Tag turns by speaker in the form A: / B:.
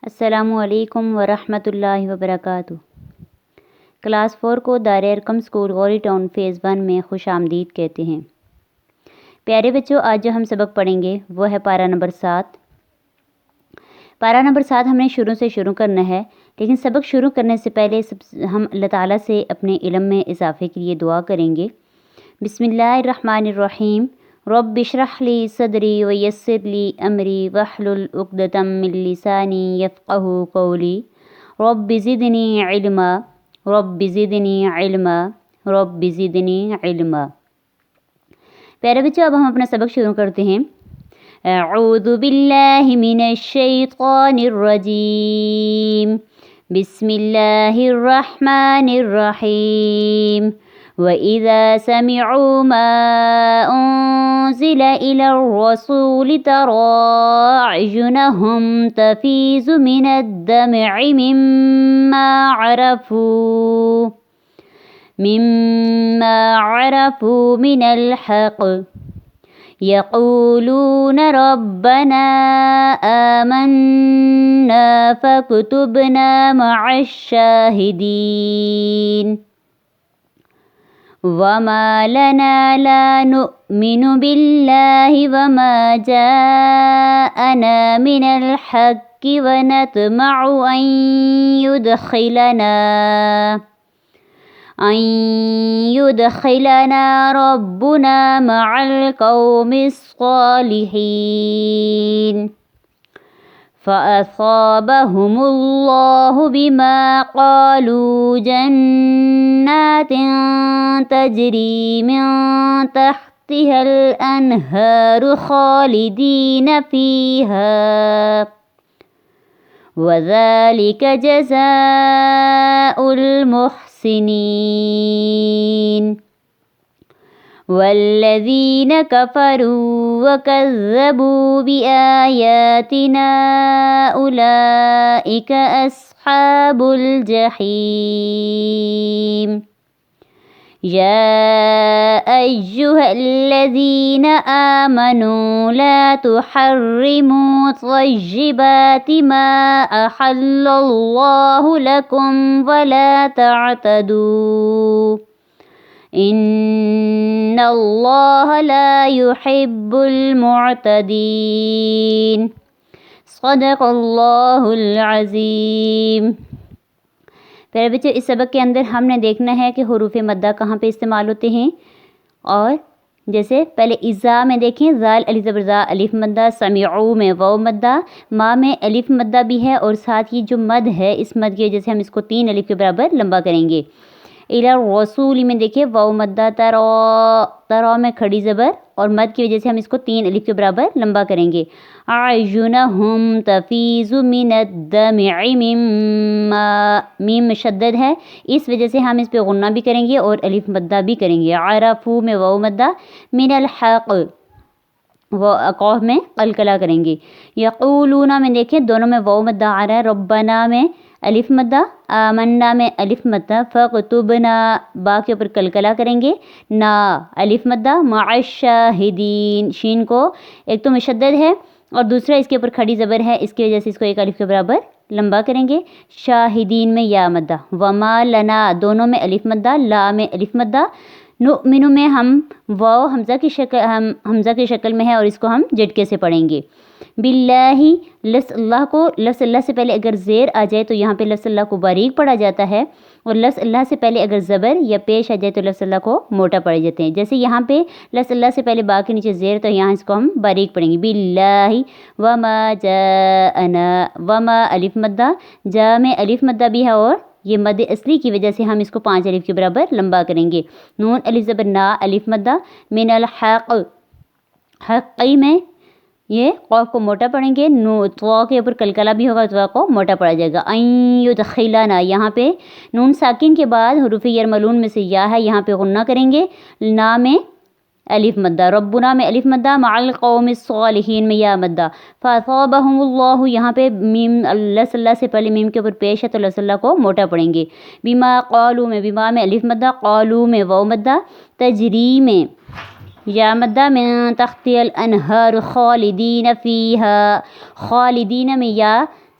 A: السلام علیکم ورحمۃ اللہ وبرکاتہ۔ کلاس 4 کو دار Arqam school Ghori town phase 1 میں خوش آمدید کہتے ہیں۔ پیارے بچوں، آج جو ہم سبق پڑھیں گے وہ ہے پارہ نمبر 7۔ پارہ نمبر 7 ہم نے شروع سے شروع کرنا ہے، لیکن سبق شروع کرنے سے پہلے ہم اللہ تعالیٰ سے اپنے علم میں اضافے کے لیے دعا کریں گے۔ بسم اللہ الرحمن الرحیم۔ رب اشرح لی صدری ویسر لی امری واحلل عقدۃ من لسانی یفقہوا قولی رب زدنی علما رب زدنی علما رب زدنی علما۔ پیارے بچوں، اب ہم اپنا سبق شروع کرتے ہیں۔ اعوذ باللہ من الشیطان الرجیم، بسم اللہ الرحمن الرحیم۔ وَإِذَا سَمِعُوا مَا أُنزِلَ إِلَى الرَّسُولِ تَرَىٰ أَعْيُنَهُمْ تَفِيضُ مِنَ الدَّمْعِ مِمَّا عَرَفُوا مِنَ الْحَقِّ يَقُولُونَ رَبَّنَا آمَنَّا فَاكْتُبْنَا مَعَ الشَّاهِدِينَ۔ وَمَا لَنَا لَا نُؤْمِنُ بِاللَّهِ وَمَا جَاءَنَا مِنَ الْحَقِّ وَنَطْمَعُ أَن يُدْخِلَنَا رَبُّنَا مَعَ الْقَوْمِ الصَّالِحِينَ۔ فَأَصَابَهُمُ اللَّهُ بِمَا قَالُوا جَنَّاتٍ تَجْرِي مِن تَحْتِهَا الْأَنْهَارُ خَالِدِينَ فِيهَا، وَذَلِكَ جَزَاءُ الْمُحْسِنِينَ۔ وَالَّذِينَ كَفَرُوا وَكَذَّبُوا بِآيَاتِنَا أُولَئِكَ أَصْحَابُ الْجَحِيمِ۔ يَا أَيُّهَا الَّذِينَ آمَنُوا لَا تُحَرِّمُوا طَيِّبَاتِ مَا أَحَلَّ اللَّهُ لَكُمْ وَلَا تَعْتَدُوا إِنَّ اللَّهَ لَا يُحِبُّ الْمُعْتَدِينَ۔ صدق اللہ العظیم۔ پھر بچے، اس سبق کے اندر ہم نے دیکھنا ہے کہ حروف مدہ کہاں پہ استعمال ہوتے ہیں، اور جیسے پہلے اذا میں دیکھیں، ذال الف زبر ذا الف مدہ، سمعوا میں واو مدہ، ما میں الف مدہ بھی ہے، اور ساتھ ہی جو مد ہے اس مد کی وجہ سے ہم اس کو 3 الف کے برابر لمبا کریں گے۔ الی الرسول میں دیکھیں واو مدہ، ترا میں کھڑی زبر، اور مد کی وجہ سے ہم اس کو 3 الف کے برابر لمبا کریں گے۔ اعینہم تفیض من الدمع مما، میم مشدد ہے، اس وجہ سے ہم اس پہ غنہ بھی کریں گے اور الف مدہ بھی کریں گے۔ عرفو میں واو مدہ، من الحق وہ قوف میں قلقلہ کریں گے۔ یقولون میں دیکھیں دونوں میں واو مدہ آ رہا ہے، ربنا میں الف مدہ، آمنا میں الف مدہ، فاکتبنا با کے اوپر قلقلہ کریں گے، نا الف مدہ، مع الشاہدین شین کو ایک تو مشدد ہے اور دوسرا اس کے اوپر کھڑی زبر ہے، اس کی وجہ سے اس کو ایک الف کے برابر لمبا کریں گے۔ شاہدین میں یا مدہ، وما لنا دونوں میں الف مدہ، لا میں الف مدہ، نؤمن میں ہم واو حمزہ کی شکل میں ہے اور اس کو ہم جھٹکے سے پڑھیں گے۔ باللہ لفظ اللہ کو، لفظ اللہ سے پہلے اگر زیر آ جائے تو یہاں پہ لفظ اللہ کو باریک پڑھا جاتا ہے، اور لفظ اللہ سے پہلے اگر زبر یا پیش آ جائے تو لفظ اللہ کو موٹا پڑھے جاتے ہیں۔ جیسے یہاں پہ لفظ اللہ سے پہلے با کے نیچے زیر، تو یہاں اس کو ہم باریک پڑھیں گے۔ باللہ وما جاءنا، وما الف مدہ، جا میں الف مدہ بھی ہے اور یہ مد اصلی کی وجہ سے ہم اس کو 5 الف کے برابر لمبا کریں گے۔ نون الف زبر نا الف مدہ، من الحق حقی میں یہ قوف کو موٹا پڑھیں گے، طوا کے اوپر قلقلہ بھی ہوگا، طوا کو موٹا پڑا جائے گا۔ ان یدخلنا، یہاں پہ نون ساکن کے بعد حروف یرملون میں سے یا ہے، یہاں پہ غنہ کریں گے، نا میں الف مدہ، ربنا میں الف مدہ، مع القوم الصالحین میں یا مدہ، فاصابہم اللہ، یہاں پہ میم لفظ اللہ سے پہلے میم کے اوپر پیش ہے تو لفظ اللہ کو موٹا پڑھیں گے۔ بما قالوا میں، بما میں الف مدہ، قالوا میں واو مدہ، تجری میں یا مدہ من تحت الانہار خالدین فیہا، خالدین میں یا